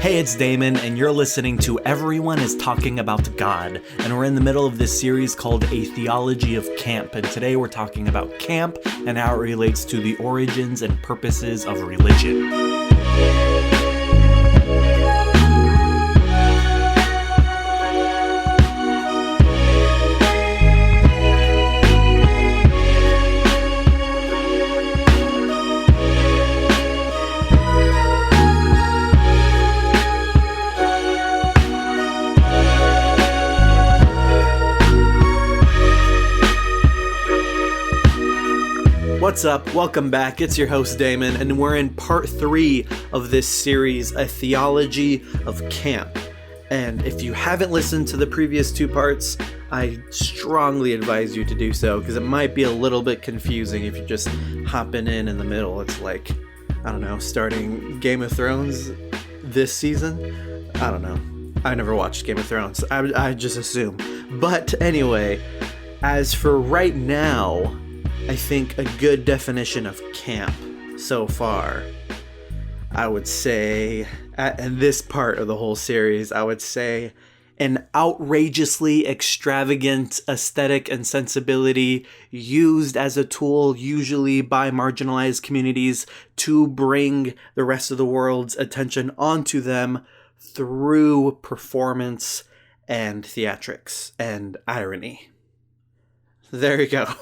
Hey, it's Damon, and you're listening to Everyone is Talking About God, and we're in the middle of this series called A Theology of Camp, and today we're talking about camp and how it relates to the origins and purposes of religion. What's up? Welcome back. It's your host Damon, and we're in part 3 of this series, A Theology of Camp. And if you haven't listened to the previous 2 parts, I strongly advise you to do so, because it might be a little bit confusing if you're just hopping in the middle. It's like, I don't know, starting Game of Thrones this season? I don't know. I never watched Game of Thrones. I just assume. But anyway, as for right now, I think a good definition of camp so far, I would say, in this part of the whole series, I would say an outrageously extravagant aesthetic and sensibility used as a tool, usually by marginalized communities, to bring the rest of the world's attention onto them through performance and theatrics and irony. There you go.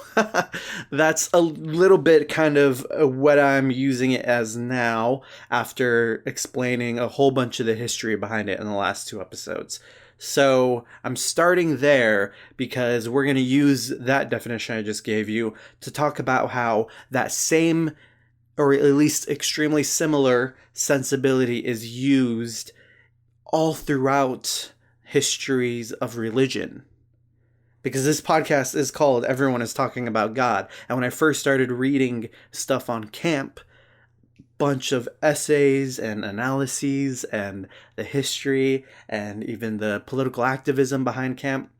That's a little bit kind of what I'm using it as now, after explaining a whole bunch of the history behind it in the last 2 episodes. So I'm starting there because we're going to use that definition I just gave you to talk about how that same, or at least extremely similar, sensibility is used all throughout histories of religion. Because this podcast is called Everyone is Talking About God. And when I first started reading stuff on camp, bunch of essays and analyses and the history and even the political activism behind camp,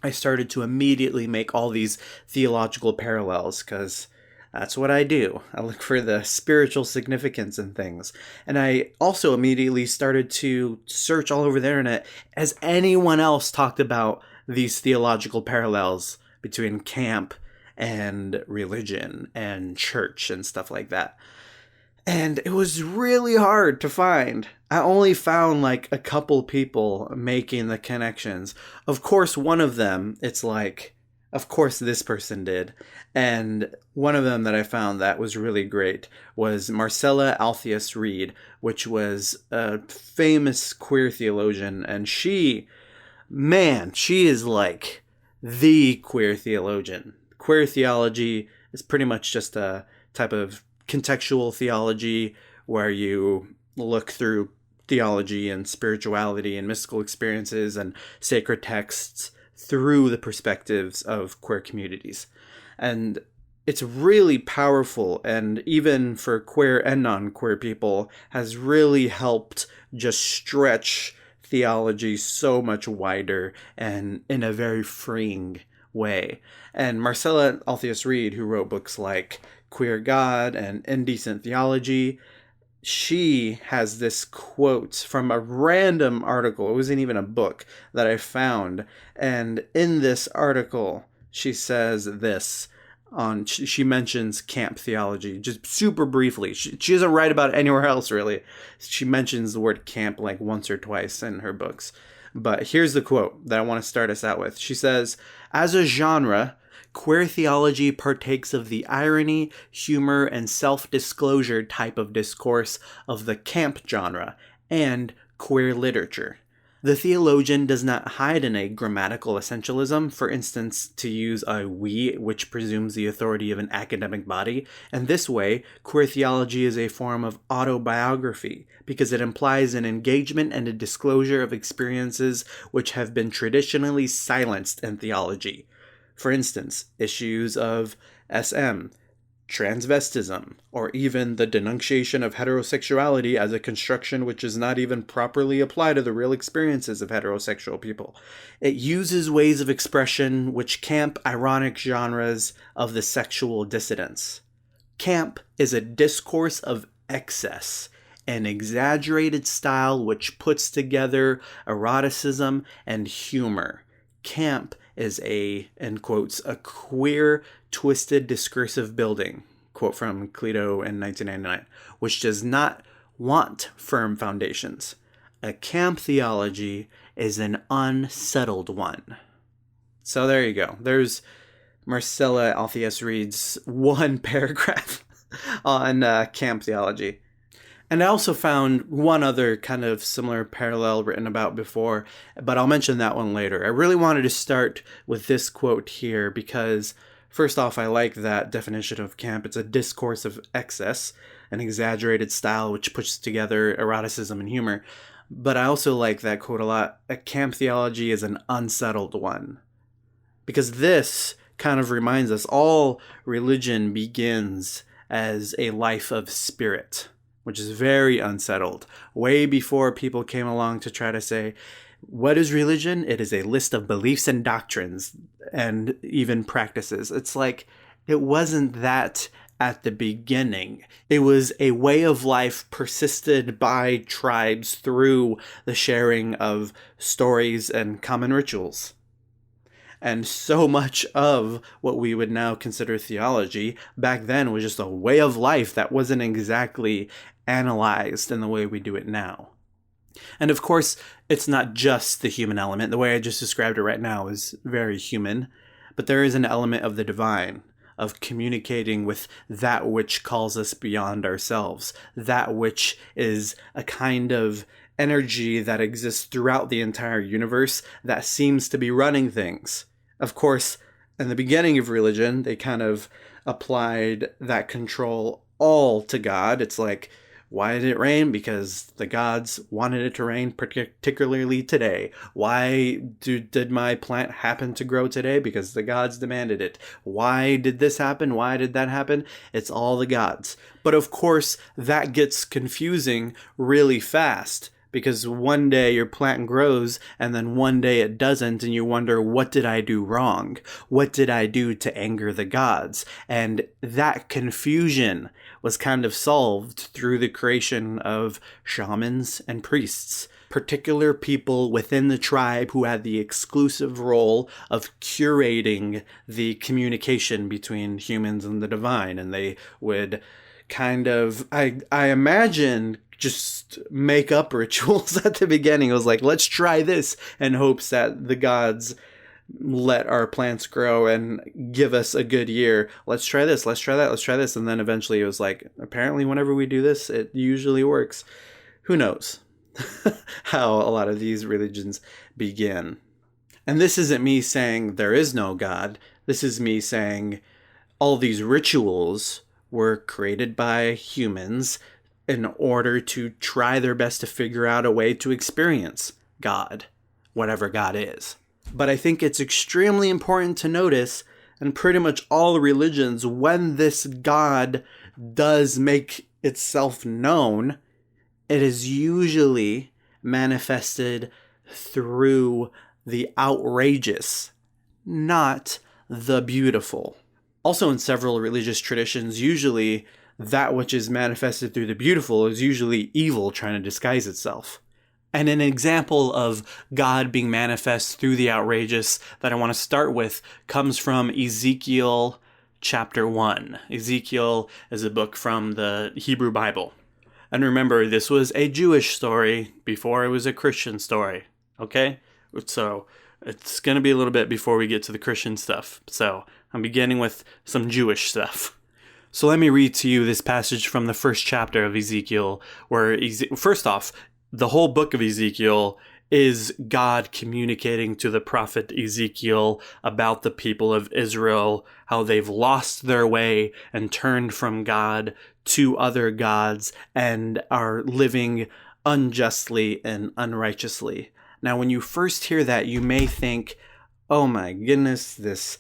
I started to immediately make all these theological parallels, because that's what I do. I look for the spiritual significance in things. And I also immediately started to search all over the internet. Has anyone else talked about these theological parallels between camp and religion and church and stuff like that? And it was really hard to find. I only found like a couple people making the connections. Of course, one of them, it's like, of course this person did. And one of them that I found that was really great was Marcella Althaus Reid, which was a famous queer theologian. And she is like the queer theologian. Queer theology is pretty much just a type of contextual theology where you look through theology and spirituality and mystical experiences and sacred texts through the perspectives of queer communities. And it's really powerful, and even for queer and non-queer people, has really helped just stretch theology so much wider and in a very freeing way. And Marcella Althaus Reid, who wrote books like Queer God and Indecent Theology, she has this quote from a random article. It wasn't even a book that I found. And in this article, she says this. She mentions camp theology just super briefly. She doesn't write about it anywhere else, really. She mentions the word camp like once or twice in her books. But here's the quote that I want to start us out with. She says, "As a genre, queer theology partakes of the irony, humor, and self-disclosure type of discourse of the camp genre and queer literature. The theologian does not hide in a grammatical essentialism, for instance, to use a we, which presumes the authority of an academic body. In this way, queer theology is a form of autobiography, because it implies an engagement and a disclosure of experiences which have been traditionally silenced in theology. For instance, issues of SM, transvestism, or even the denunciation of heterosexuality as a construction which is not even properly applied to the real experiences of heterosexual people. It uses ways of expression which camp ironic genres of the sexual dissidents. Camp is a discourse of excess, an exaggerated style which puts together eroticism and humor. Camp is a, in quotes, a queer, twisted, discursive building, quote from Cleto in 1999, which does not want firm foundations. A camp theology is an unsettled one. So there you go. There's Marcella Altheus Reed's one paragraph on camp theology. And I also found one other kind of similar parallel written about before, but I'll mention that one later. I really wanted to start with this quote here because, first off, I like that definition of camp. It's a discourse of excess, an exaggerated style which puts together eroticism and humor. But I also like that quote a lot. A camp theology is an unsettled one. Because this kind of reminds us all religion begins as a life of spirit, which is very unsettled. Way before people came along to try to say, what is religion? It is a list of beliefs and doctrines and even practices. It's like, it wasn't that at the beginning. It was a way of life persisted by tribes through the sharing of stories and common rituals. And so much of what we would now consider theology back then was just a way of life that wasn't exactly analyzed in the way we do it now. And of course, it's not just the human element. The way I just described it right now is very human, but there is an element of the divine, of communicating with that which calls us beyond ourselves, that which is a kind of energy that exists throughout the entire universe that seems to be running things. Of course, in the beginning of religion, they kind of applied that control all to God. It's like, why did it rain? Because the gods wanted it to rain, particularly today. Why did my plant happen to grow today? Because the gods demanded it. Why did this happen? Why did that happen? It's all the gods. But of course, that gets confusing really fast. Because one day your plant grows and then one day it doesn't, and you wonder, what did I do wrong? What did I do to anger the gods? And that confusion was kind of solved through the creation of shamans and priests, particular people within the tribe who had the exclusive role of curating the communication between humans and the divine. And they would kind of, I imagine, just make up rituals at the beginning. It was like, let's try this in hopes that the gods let our plants grow and give us a good year. Let's try this, let's try that, let's try this. And then eventually it was like, apparently whenever we do this, it usually works. Who knows how a lot of these religions begin. And this isn't me saying there is no God. This is me saying all these rituals were created by humans in order to try their best to figure out a way to experience God, whatever God is. But I think it's extremely important to notice, in pretty much all religions, when this God does make itself known, it is usually manifested through the outrageous, not the beautiful. Also, in several religious traditions, usually that which is manifested through the beautiful is usually evil trying to disguise itself. And an example of God being manifest through the outrageous that I want to start with comes from Ezekiel chapter 1. Ezekiel is a book from the Hebrew Bible. And remember, this was a Jewish story before it was a Christian story. Okay? So it's going to be a little bit before we get to the Christian stuff. So I'm beginning with some Jewish stuff. So let me read to you this passage from the first chapter of Ezekiel, where, first off, the whole book of Ezekiel is God communicating to the prophet Ezekiel about the people of Israel, how they've lost their way and turned from God to other gods and are living unjustly and unrighteously. Now, when you first hear that, you may think, oh my goodness, this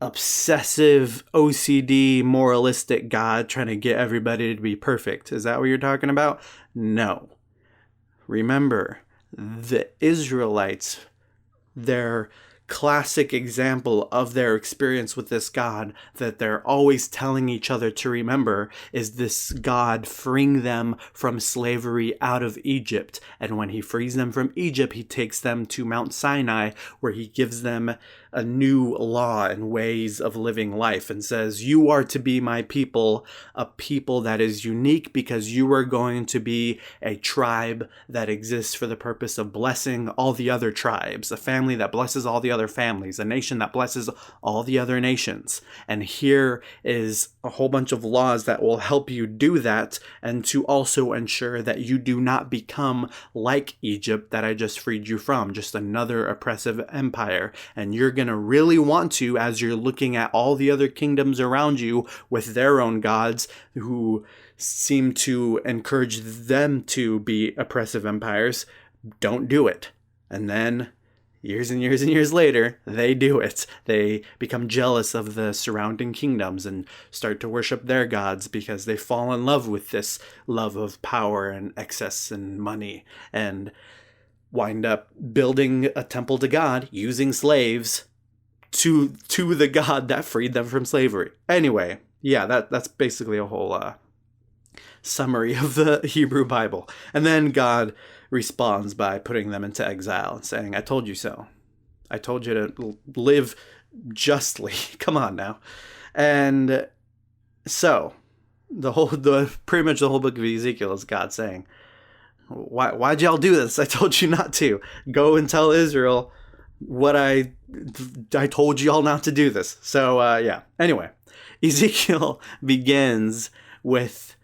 obsessive, OCD, moralistic God trying to get everybody to be perfect. Is that what you're talking about? No. Remember, the Israelites, their classic example of their experience with this God that they're always telling each other to remember is this God freeing them from slavery out of Egypt. And when he frees them from Egypt, he takes them to Mount Sinai, where he gives them a new law and ways of living life and says, you are to be my people, a people that is unique because you are going to be a tribe that exists for the purpose of blessing all the other tribes, a family that blesses all the other families, a nation that blesses all the other nations. And here is a whole bunch of laws that will help you do that, and to also ensure that you do not become like Egypt that I just freed you from, just another oppressive empire. And you're going to really want to, as you're looking at all the other kingdoms around you with their own gods who seem to encourage them to be oppressive empires, don't do it. And then years and years and years later, they do it. They become jealous of the surrounding kingdoms and start to worship their gods because they fall in love with this love of power and excess and money, and wind up building a temple to God using slaves to the God that freed them from slavery. Anyway, yeah, that's basically a whole summary of the Hebrew Bible. And then God responds by putting them into exile and saying, I told you so. I told you to live justly. Come on now. And so pretty much the whole book of Ezekiel is God saying, why'd y'all do this? I told you not to. Go and tell Israel what I told y'all not to do this. So yeah. Anyway, Ezekiel begins with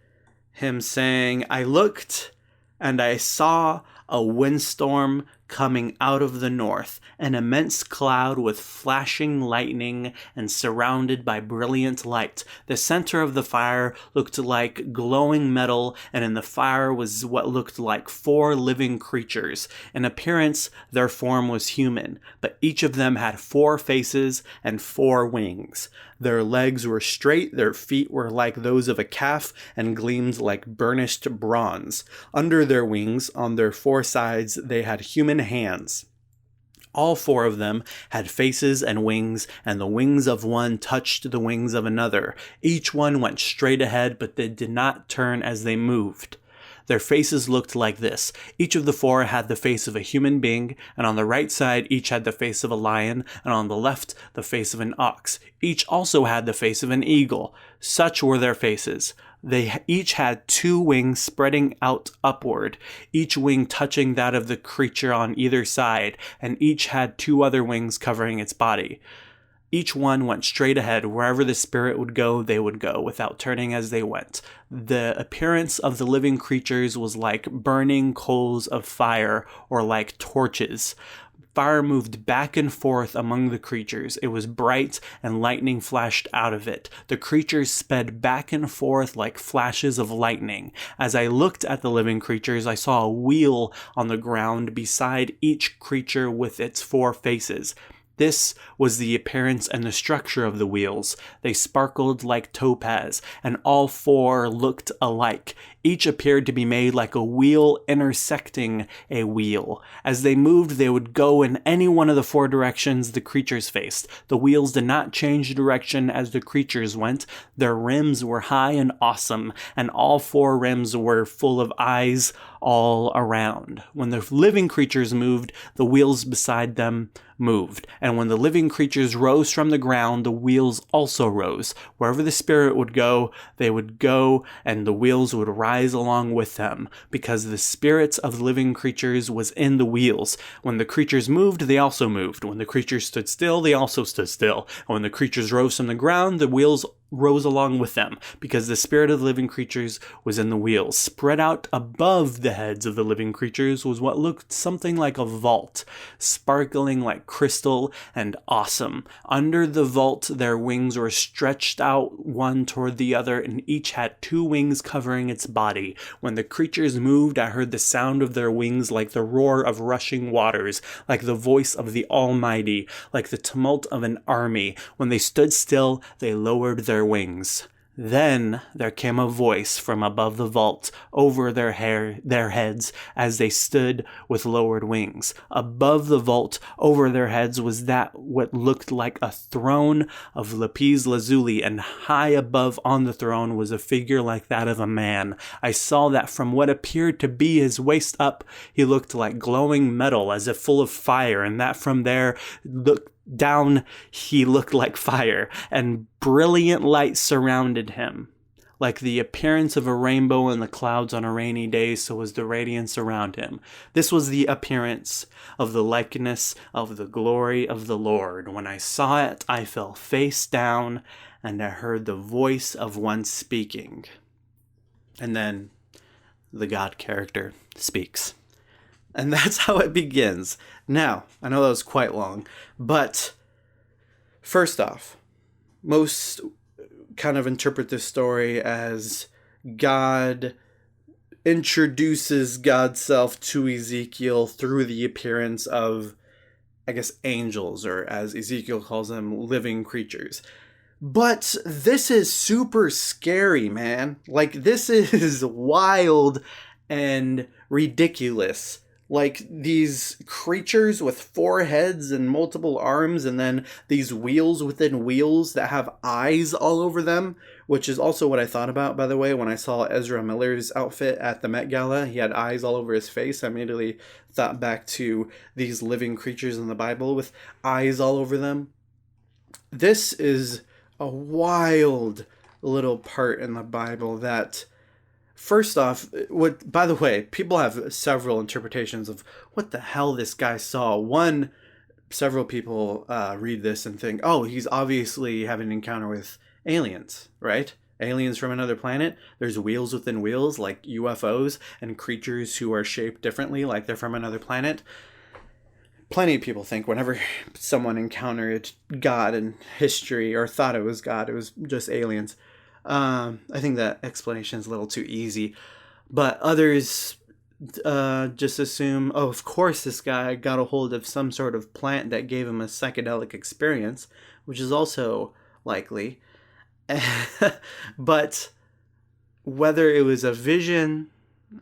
him saying, I looked and I saw a windstorm coming out of the north, an immense cloud with flashing lightning and surrounded by brilliant light. The center of the fire looked like glowing metal, and in the fire was what looked like 4 living creatures. In appearance, their form was human, but each of them had 4 faces and 4 wings. Their legs were straight, their feet were like those of a calf, and gleamed like burnished bronze. Under their wings, on their 4 sides, they had human hands. All 4 of them had faces and wings, and the wings of one touched the wings of another. Each one went straight ahead, but they did not turn as they moved. Their faces looked like this. Each of the 4 had the face of a human being, and on the right side each had the face of a lion, and on the left the face of an ox. Each also had the face of an eagle. Such were their faces. They each had 2 wings spreading out upward, each wing touching that of the creature on either side, and each had 2 other wings covering its body. Each one went straight ahead. Wherever the spirit would go, they would go, without turning as they went. The appearance of the living creatures was like burning coals of fire, or like torches. Fire moved back and forth among the creatures. It was bright, and lightning flashed out of it. The creatures sped back and forth like flashes of lightning. As I looked at the living creatures, I saw a wheel on the ground beside each creature with its 4 faces. This was the appearance and the structure of the wheels. They sparkled like topaz, and all 4 looked alike. Each appeared to be made like a wheel intersecting a wheel. As they moved, they would go in any one of the 4 directions the creatures faced. The wheels did not change direction as the creatures went. Their rims were high and awesome, and all 4 rims were full of eyes all around. When the living creatures moved, the wheels beside them moved. And when the living creatures rose from the ground, the wheels also rose. Wherever the spirit would go, they would go, and the wheels would rise along with them, because the spirits of the living creatures was in the wheels. When the creatures moved, they also moved. When the creatures stood still, they also stood still. And when the creatures rose from the ground, the wheels rose along with them, because the spirit of the living creatures was in the wheels. Spread out above the heads of the living creatures was what looked something like a vault, sparkling like crystal and awesome. Under the vault, their wings were stretched out one toward the other, and each had 2 wings covering its body. When the creatures moved, I heard the sound of their wings like the roar of rushing waters, like the voice of the Almighty, like the tumult of an army. When they stood still, they lowered their wings. Then there came a voice from above the vault over their heads as they stood with lowered wings. Above the vault over their heads was that what looked like a throne of lapis lazuli, and high above on the throne was a figure like that of a man. I saw that from what appeared to be his waist up, he looked like glowing metal as if full of fire, and that from there down he looked like fire, and brilliant light surrounded him. Like the appearance of a rainbow in the clouds on a rainy day, so was the radiance around him. This was the appearance of the likeness of the glory of the Lord. When I saw it, I fell face down, and I heard the voice of one speaking. And then the God character speaks. And that's how it begins. Now, I know that was quite long, but first off, most kind of interpret this story as God introduces God's self to Ezekiel through the appearance of, I guess, angels, or as Ezekiel calls them, living creatures. But this is super scary, man. Like, this is wild and ridiculous. Like, these creatures with 4 heads and multiple arms, and then these wheels within wheels that have eyes all over them, which is also what I thought about, by the way, when I saw Ezra Miller's outfit at the Met Gala. He had eyes all over his face. I immediately thought back to these living creatures in the Bible with eyes all over them. This is a wild little part in the Bible that... First off, by the way, people have several interpretations of what the hell this guy saw. One, several people read this and think, oh, he's obviously having an encounter with aliens, right? Aliens from another planet. There's wheels within wheels, like UFOs, and creatures who are shaped differently, like they're from another planet. Plenty of people think whenever someone encountered God in history, or thought it was God, it was just aliens. I think that explanation is a little too easy, but others just assume, oh, of course this guy got a hold of some sort of plant that gave him a psychedelic experience, which is also likely. But whether it was a vision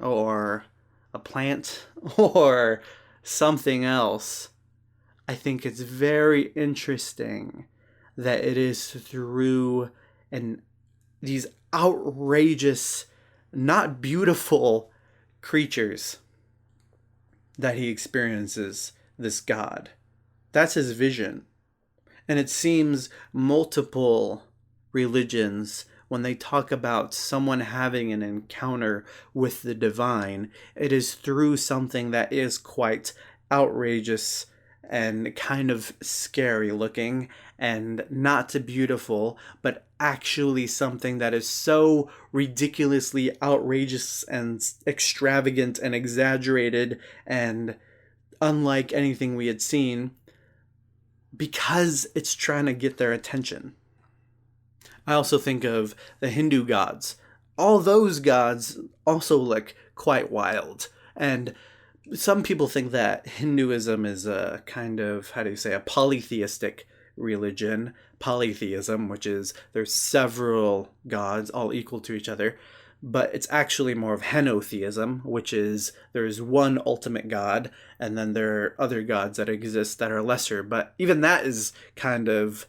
or a plant or something else, I think it's very interesting that it is through these outrageous, not beautiful creatures that he experiences this God. That's his vision. And it seems multiple religions, when they talk about someone having an encounter with the divine, it is through something that is quite outrageous and kind of scary looking, and not beautiful, but actually something that is so ridiculously outrageous and extravagant and exaggerated and unlike anything we had seen, because it's trying to get their attention. I also think of the Hindu gods. All those gods also look quite wild, and some people think that Hinduism is a kind of, a polytheistic religion. Polytheism, which is there's several gods all equal to each other, but it's actually more of henotheism, which is there's one ultimate god, and then there are other gods that exist that are lesser. But even that is kind of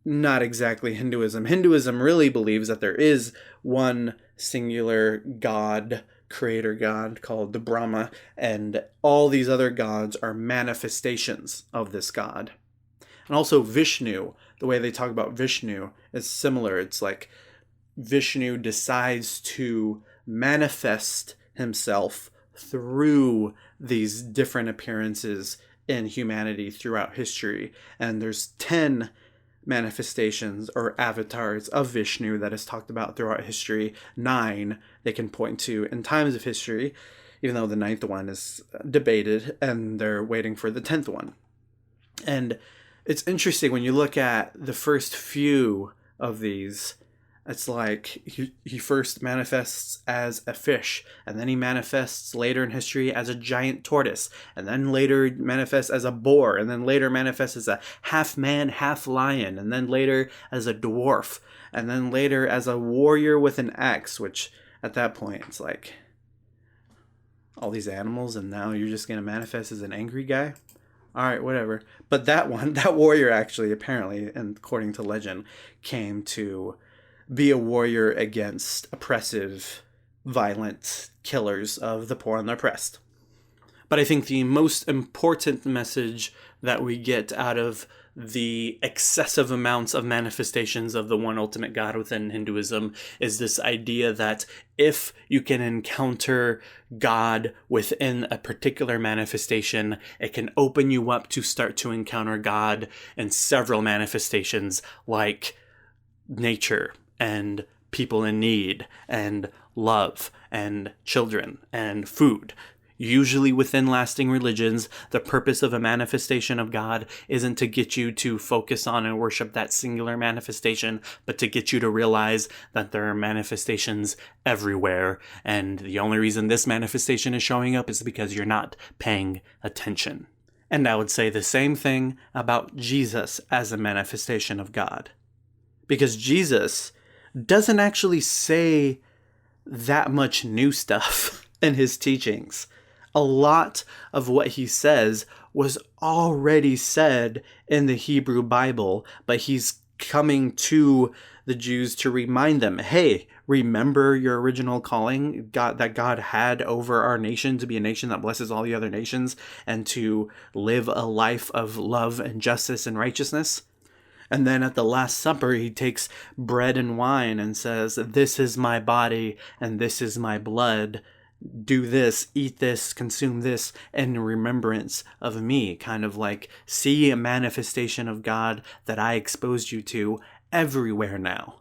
not exactly Hinduism. Hinduism really believes that there is one singular god, creator god, called the Brahma, and all these other gods are manifestations of this god. And also Vishnu, the way they talk about Vishnu is similar. It's like Vishnu decides to manifest himself through these different appearances in humanity throughout history. And there's 10 manifestations or avatars of Vishnu that is talked about throughout history. 9 they can point to in times of history, even though the 9th one is debated and they're waiting for the 10th one. And it's interesting when you look at the first few of these, It's like he first manifests as a fish, and then he manifests later in history as a giant tortoise, and then later manifests as a boar, and then later manifests as a half man, half lion, and then later as a dwarf, and then later as a warrior with an axe, which at that point it's like all these animals, and now you're just going to manifest as an angry guy? All right, whatever. But that warrior actually, apparently, and according to legend, came to be a warrior against oppressive, violent killers of the poor and the oppressed. But I think the most important message that we get out of the excessive amounts of manifestations of the one ultimate God within Hinduism is this idea that if you can encounter God within a particular manifestation, it can open you up to start to encounter God in several manifestations, like nature and people in need and love and children and food. Usually within lasting religions, the purpose of a manifestation of God isn't to get you to focus on and worship that singular manifestation, but to get you to realize that there are manifestations everywhere, and the only reason this manifestation is showing up is because you're not paying attention. And I would say the same thing about Jesus as a manifestation of God. Because Jesus doesn't actually say that much new stuff in his teachings. A lot of what he says was already said in the Hebrew Bible, but he's coming to the Jews to remind them, hey, remember your original calling that God had over our nation, to be a nation that blesses all the other nations and to live a life of love and justice and righteousness? And then at the Last Supper, he takes bread and wine and says, this is my body and this is my blood. Do this, eat this, consume this in remembrance of me. Kind of like, see a manifestation of God that I exposed you to everywhere now.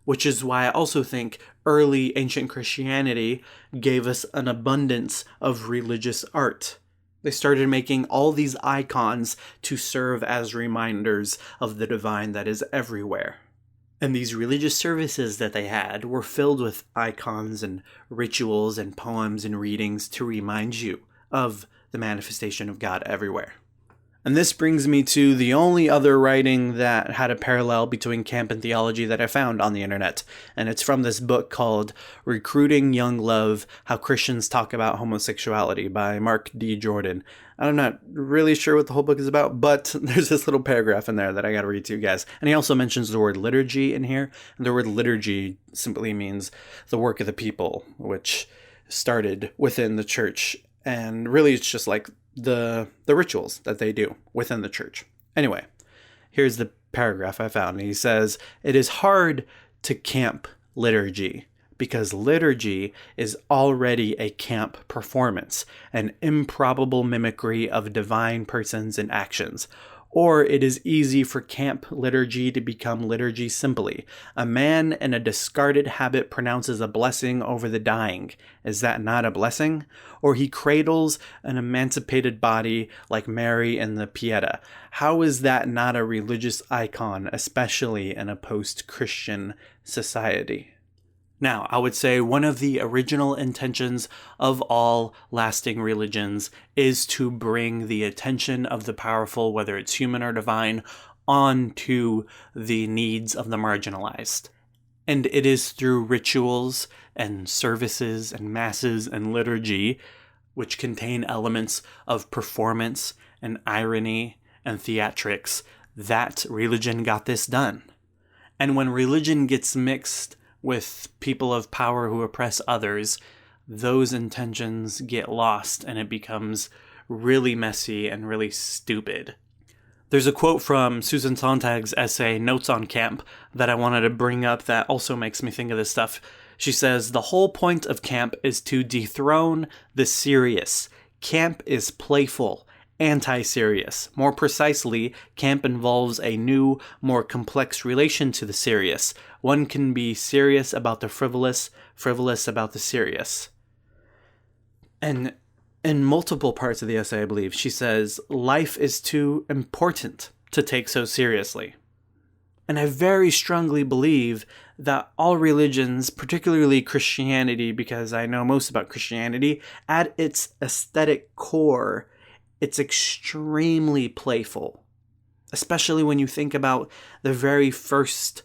Which is why I also think early ancient Christianity gave us an abundance of religious art. They started making all these icons to serve as reminders of the divine that is everywhere. And these religious services that they had were filled with icons and rituals and poems and readings to remind you of the manifestation of God everywhere. And this brings me to the only other writing that had a parallel between camp and theology that I found on the internet. And it's from this book called Recruiting Young Love, How Christians Talk About Homosexuality by Mark D. Jordan. I'm not really sure what the whole book is about, but there's this little paragraph in there that I got to read to you guys. And he also mentions the word liturgy in here. And the word liturgy simply means the work of the people, which started within the church. And really it's just like the rituals that they do within the church. Anyway, here's the paragraph I found. He says, it is hard to camp liturgy because liturgy is already a camp performance, an improbable mimicry of divine persons and actions. Or it is easy for camp liturgy to become liturgy simply. A man in a discarded habit pronounces a blessing over the dying. Is that not a blessing? Or he cradles an emancipated body like Mary in the Pieta. How is that not a religious icon, especially in a post-Christian society? Now, I would say one of the original intentions of all lasting religions is to bring the attention of the powerful, whether it's human or divine, onto the needs of the marginalized. And it is through rituals and services and masses and liturgy, which contain elements of performance and irony and theatrics, that religion got this done. And when religion gets mixed with people of power who oppress others, those intentions get lost and it becomes really messy and really stupid. There's a quote from Susan Sontag's essay, Notes on Camp, that I wanted to bring up that also makes me think of this stuff. She says, the whole point of camp is to dethrone the serious. Camp is playful, anti-serious. More precisely, camp involves a new, more complex relation to the serious. One can be serious about the frivolous, frivolous about the serious. And in multiple parts of the essay, I believe, she says, life is too important to take so seriously. And I very strongly believe that all religions, particularly Christianity, because I know most about Christianity, at its aesthetic core, it's extremely playful. Especially when you think about the very first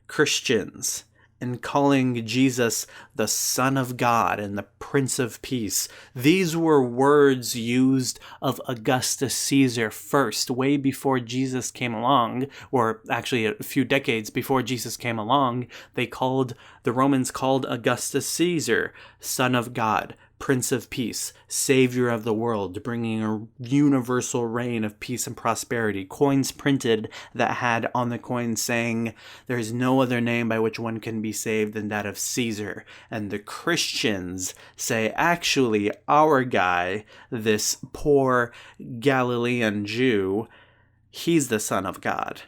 Christians and calling Jesus the Son of God and the Prince of Peace. These were words used of Augustus Caesar first, way before Jesus came along, or actually a few decades before Jesus came along. The Romans called Augustus Caesar Son of God, Prince of Peace, Savior of the world, bringing a universal reign of peace and prosperity. Coins printed that had on the coin saying, "There is no other name by which one can be saved than that of Caesar." And the Christians say, actually, our guy, this poor Galilean Jew, he's the Son of God.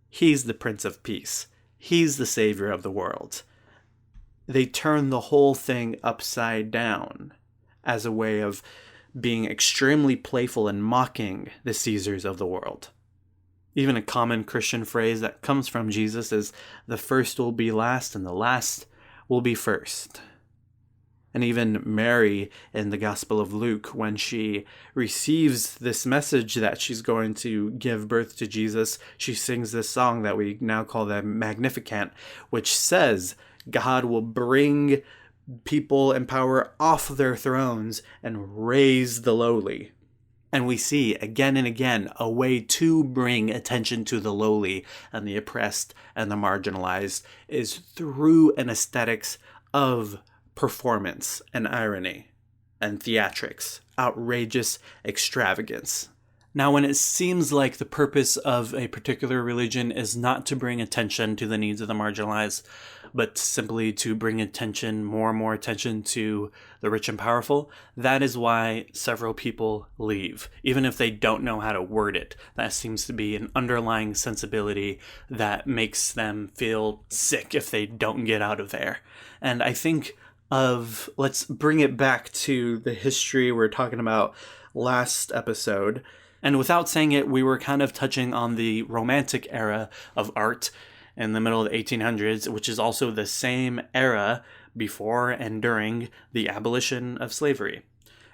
He's the Prince of Peace. He's the Savior of the world. They turn the whole thing upside down as a way of being extremely playful and mocking the Caesars of the world. Even a common Christian phrase that comes from Jesus is, "The first will be last and the last will be first." And even Mary in the Gospel of Luke, when she receives this message that she's going to give birth to Jesus, she sings this song that we now call the Magnificat, which says, God will bring people in power off their thrones and raise the lowly. And we see again and again a way to bring attention to the lowly and the oppressed and the marginalized is through an aesthetics of performance and irony and theatrics, outrageous extravagance. Now, when it seems like the purpose of a particular religion is not to bring attention to the needs of the marginalized, but simply to bring more and more attention to the rich and powerful, that is why several people leave, even if they don't know how to word it. That seems to be an underlying sensibility that makes them feel sick if they don't get out of there. And I think let's bring it back to the history we were talking about last episode. And without saying it, we were kind of touching on the Romantic era of art in the middle of the 1800s, which is also the same era before and during the abolition of slavery.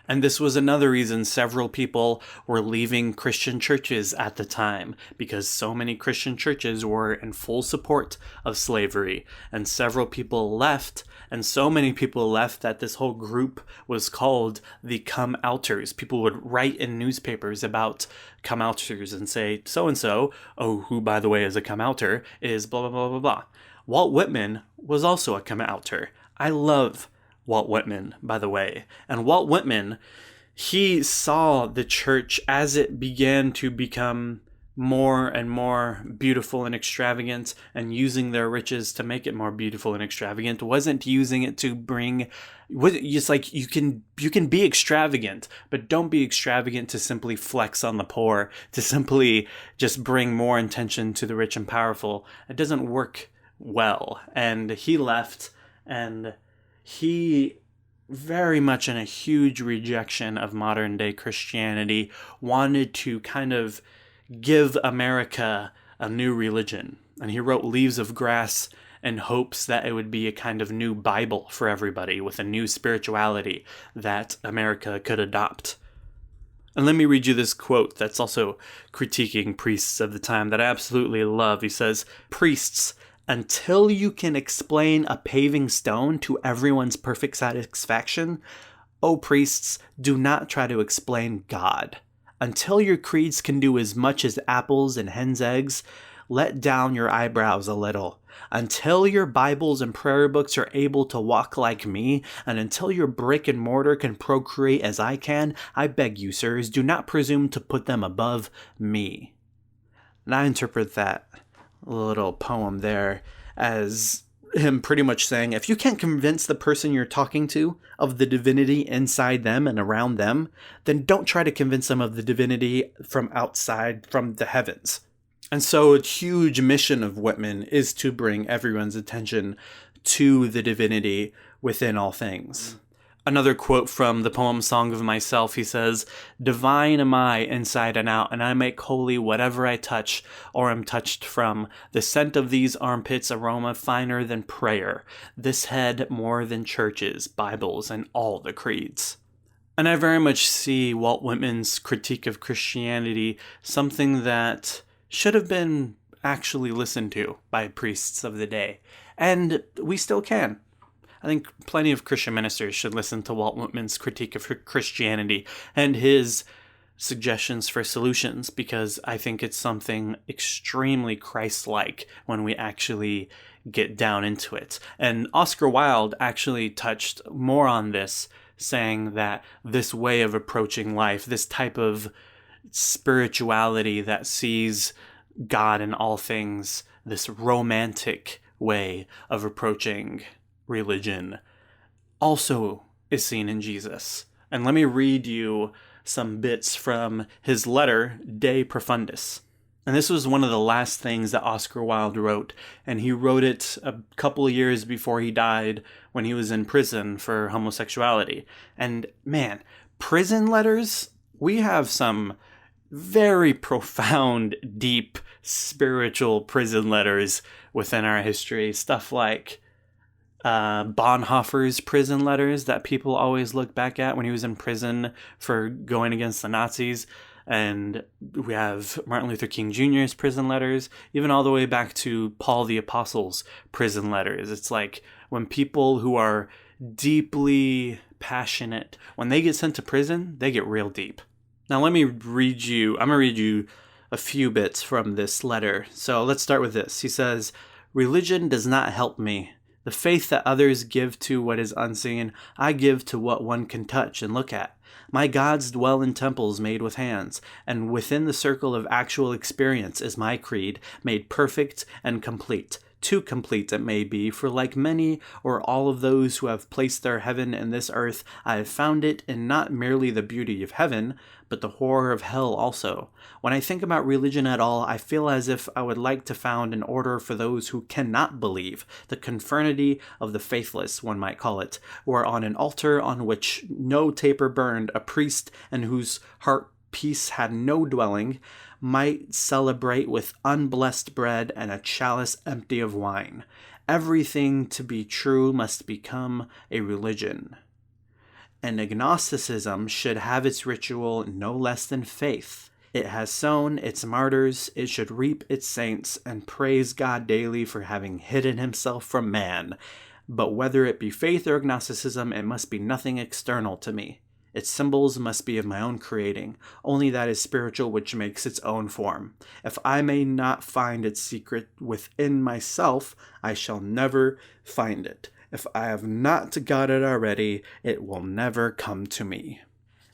And this was another reason several people were leaving Christian churches at the time, because so many Christian churches were in full support of slavery, and several people left, and so many people left that this whole group was called the come-outers. People would write in newspapers about come-outers and say, so-and-so, who by the way is a come-outer, is blah, blah, blah, blah, blah. Walt Whitman was also a come-outer. I love Walt Whitman, by the way. And Walt Whitman, he saw the church as it began to become more and more beautiful and extravagant, and using their riches to make it more beautiful and extravagant. Wasn't using it to bring, it's like you can be extravagant, but don't be extravagant to simply flex on the poor, to simply just bring more attention to the rich and powerful. It doesn't work well. And he left, and he, very much in a huge rejection of modern day Christianity, wanted to kind of give America a new religion. And he wrote Leaves of Grass in hopes that it would be a kind of new Bible for everybody, with a new spirituality that America could adopt. And let me read you this quote that's also critiquing priests of the time that I absolutely love. He says, "Priests, until you can explain a paving stone to everyone's perfect satisfaction, priests, do not try to explain God. Until your creeds can do as much as apples and hen's eggs, let down your eyebrows a little. Until your Bibles and prayer books are able to walk like me, and until your brick and mortar can procreate as I can, I beg you, sirs, do not presume to put them above me." And I interpret that little poem there as him pretty much saying, if you can't convince the person you're talking to of the divinity inside them and around them, then don't try to convince them of the divinity from outside, from the heavens. And so a huge mission of Whitman is to bring everyone's attention to the divinity within all things. Another quote from the poem Song of Myself, he says, "Divine am I inside and out, and I make holy whatever I touch or am touched from. The scent of these armpits aroma finer than prayer. This head more than churches, Bibles, and all the creeds." And I very much see Walt Whitman's critique of Christianity something that should have been actually listened to by priests of the day. And we still can. I think plenty of Christian ministers should listen to Walt Whitman's critique of Christianity and his suggestions for solutions, because I think it's something extremely Christ-like when we actually get down into it. And Oscar Wilde actually touched more on this, saying that this way of approaching life, this type of spirituality that sees God in all things, this romantic way of approaching religion, also is seen in Jesus. And let me read you some bits from his letter, De Profundis. And this was one of the last things that Oscar Wilde wrote, and he wrote it a couple of years before he died when he was in prison for homosexuality. And man, prison letters, we have some very profound, deep, spiritual prison letters within our history. Stuff like Bonhoeffer's prison letters that people always look back at when he was in prison for going against the Nazis. And we have Martin Luther King Jr.'s prison letters, even all the way back to Paul the Apostle's prison letters. It's like when people who are deeply passionate, when they get sent to prison, they get real deep. Now let me read you, I'm going to read you a few bits from this letter. So let's start with this. He says, "Religion does not help me. The faith that others give to what is unseen, I give to what one can touch and look at. My gods dwell in temples made with hands, and within the circle of actual experience is my creed, made perfect and complete. Too complete it may be, for like many or all of those who have placed their heaven in this earth, I have found it in not merely the beauty of heaven, but the horror of hell also. When I think about religion at all, I feel as if I would like to found an order for those who cannot believe, the confraternity of the faithless, one might call it, where on an altar on which no taper burned, a priest and whose heart peace had no dwelling, might celebrate with unblessed bread and a chalice empty of wine. Everything to be true must become a religion. And agnosticism should have its ritual no less than faith. It has sown its martyrs, it should reap its saints, and praise God daily for having hidden himself from man. But whether it be faith or agnosticism, it must be nothing external to me. Its symbols must be of my own creating. Only that is spiritual which makes its own form. If I may not find its secret within myself, I shall never find it. If I have not got it already, it will never come to me."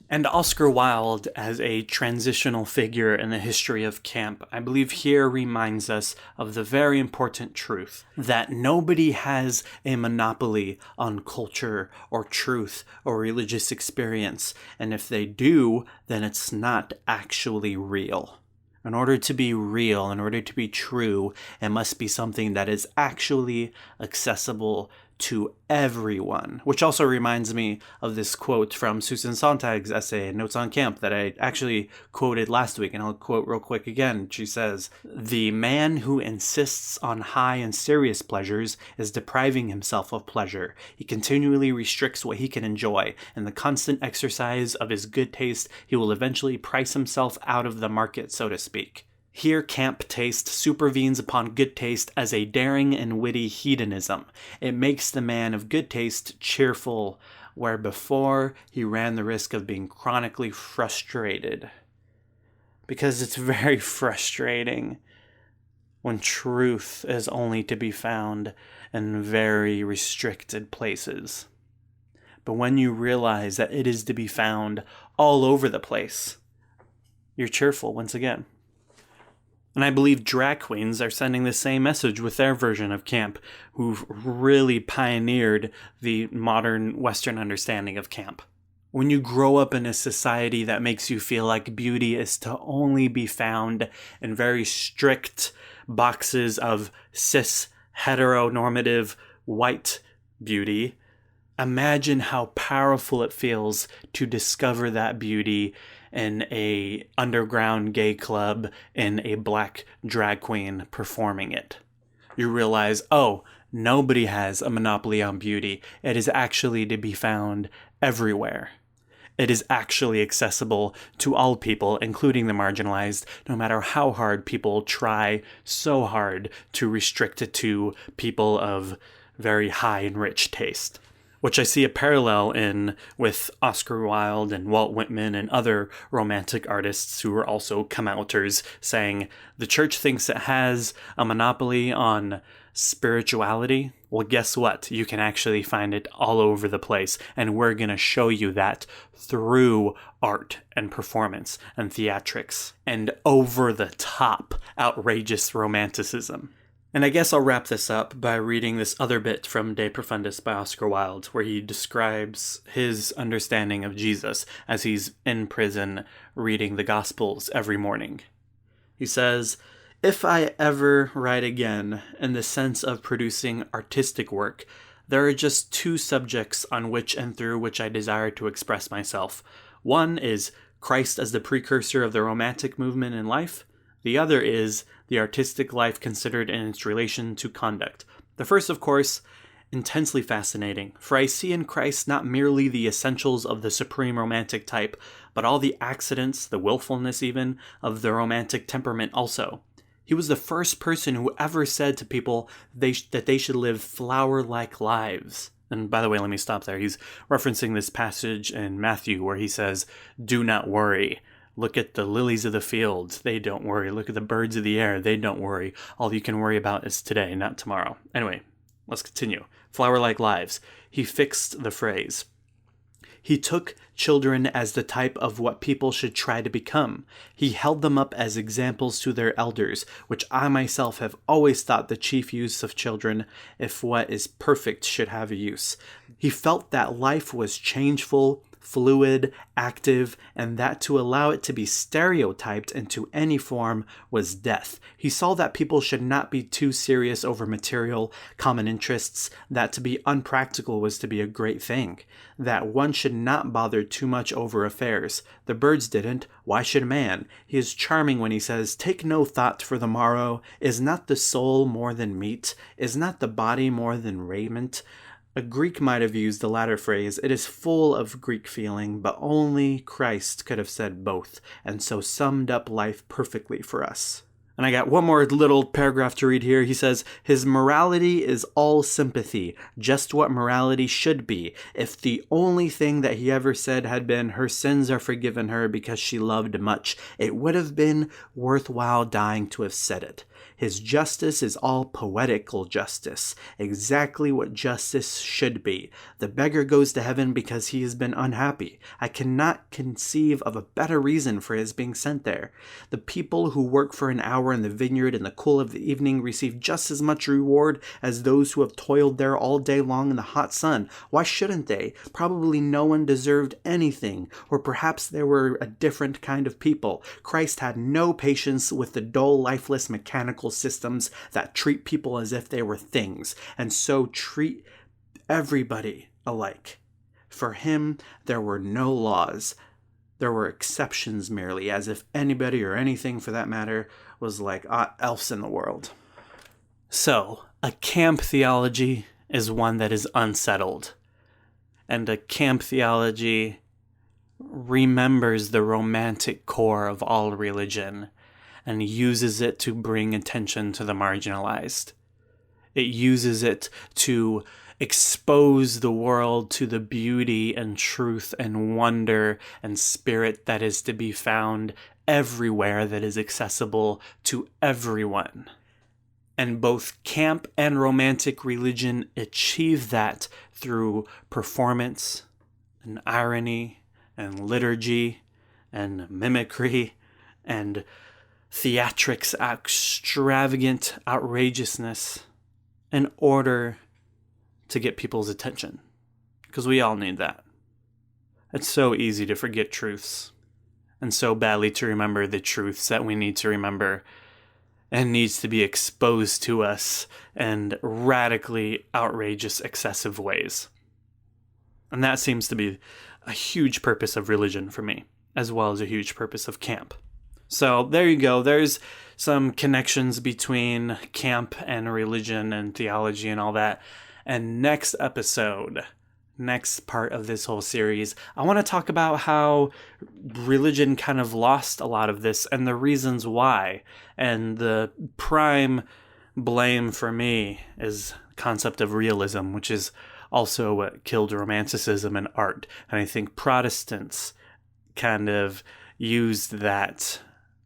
And Oscar Wilde, as a transitional figure in the history of camp, I believe here reminds us of the very important truth that nobody has a monopoly on culture or truth or religious experience. And if they do, then it's not actually real. In order to be real, in order to be true, it must be something that is actually accessible to everyone. Which also reminds me of this quote from Susan Sontag's essay, Notes on Camp, that I actually quoted last week, and I'll quote real quick again. She says, "The man who insists on high and serious pleasures is depriving himself of pleasure. He continually restricts what he can enjoy. In the constant exercise of his good taste, he will eventually price himself out of the market, so to speak. Here camp taste supervenes upon good taste as a daring and witty hedonism. It makes the man of good taste cheerful, where before he ran the risk of being chronically frustrated." Because it's very frustrating when truth is only to be found in very restricted places. But when you realize that it is to be found all over the place, you're cheerful once again. And I believe drag queens are sending the same message with their version of camp, who've really pioneered the modern Western understanding of camp. When you grow up in a society that makes you feel like beauty is to only be found in very strict boxes of cis, heteronormative, white beauty, Imagine how powerful it feels to discover that beauty in a underground gay club in a black drag queen performing it. You realize, oh, nobody has a monopoly on beauty. It is actually to be found everywhere. It is actually accessible to all people, including the marginalized, no matter how hard people try so hard to restrict it to people of very high and rich taste. Which I see a parallel in with Oscar Wilde and Walt Whitman and other romantic artists who are also come-outers, saying the church thinks it has a monopoly on spirituality. Well, guess what? You can actually find it all over the place, and we're going to show you that through art and performance and theatrics and over-the-top outrageous romanticism. And I guess I'll wrap this up by reading this other bit from De Profundis by Oscar Wilde, where he describes his understanding of Jesus as he's in prison reading the Gospels every morning. He says, "If I ever write again in the sense of producing artistic work, there are just two subjects on which and through which I desire to express myself. One is Christ as the precursor of the Romantic movement in life. The other is the artistic life considered in its relation to conduct. The first, of course, intensely fascinating, for I see in Christ not merely the essentials of the supreme romantic type, but all the accidents, the willfulness even, of the romantic temperament also. He was the first person who ever said to people that they should live flower-like lives." And by the way, let me stop there. He's referencing this passage in Matthew where he says, "Do not worry. Look at the lilies of the fields. They don't worry. Look at the birds of the air. They don't worry. All you can worry about is today, not tomorrow." Anyway, let's continue. Flower-like lives. He fixed the phrase. He took children as the type of what people should try to become. He held them up as examples to their elders, which I myself have always thought the chief use of children, if what is perfect should have a use. He felt that life was changeful, fluid, active, and that to allow it to be stereotyped into any form was death. He saw that people should not be too serious over material, common interests, that to be unpractical was to be a great thing, that one should not bother too much over affairs. The birds didn't, why should man? He is charming when he says, "Take no thought for the morrow. Is not the soul more than meat? Is not the body more than raiment?" A Greek might have used the latter phrase. It is full of Greek feeling, but only Christ could have said both, and so summed up life perfectly for us. And I got one more little paragraph to read here. He says, "His morality is all sympathy, just what morality should be. If the only thing that he ever said had been, 'Her sins are forgiven her because she loved much,' it would have been worthwhile dying to have said it. His justice is all poetical justice, exactly what justice should be. The beggar goes to heaven because he has been unhappy. I cannot conceive of a better reason for his being sent there. The people who work for an hour in the vineyard in the cool of the evening receive just as much reward as those who have toiled there all day long in the hot sun. Why shouldn't they? Probably no one deserved anything, or perhaps there were a different kind of people. Christ had no patience with the dull, lifeless, mechanical systems that treat people as if they were things, and so treat everybody alike. For him, there were no laws. There were exceptions merely, as if anybody or anything for that matter was like else in the world." So, a camp theology is one that is unsettled. And a camp theology remembers the romantic core of all religion and uses it to bring attention to the marginalized. It uses it to expose the world to the beauty and truth and wonder and spirit that is to be found everywhere, that is accessible to everyone. And both camp and romantic religion achieve that through performance and irony and liturgy and mimicry and theatrics, extravagant outrageousness, in order to get people's attention. Because we all need that. It's so easy to forget truths, and so badly to remember the truths that we need to remember, and needs to be exposed to us in radically outrageous, excessive ways. And that seems to be a huge purpose of religion for me, as well as a huge purpose of camp. So there you go. There's some connections between camp and religion and theology and all that. And next episode, next part of this whole series, I want to talk about how religion kind of lost a lot of this and the reasons why. And the prime blame for me is the concept of realism, which is also what killed Romanticism and art. And I think Protestants kind of used that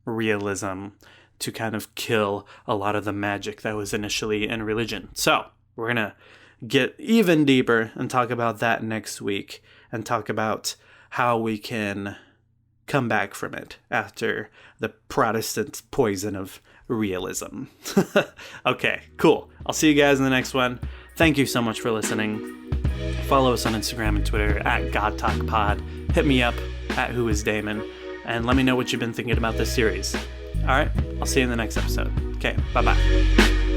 realism to kind of kill a lot of the magic that was initially in religion. So we're going to get even deeper and talk about that next week and talk about how we can come back from it after the Protestant poison of realism. Okay, cool. I'll see you guys in the next one. Thank you so much for listening. Follow us on Instagram and Twitter at GodTalkPod. Hit me up at WhoIsDamon and let me know what you've been thinking about this series. All right, I'll see you in the next episode. Okay, bye-bye.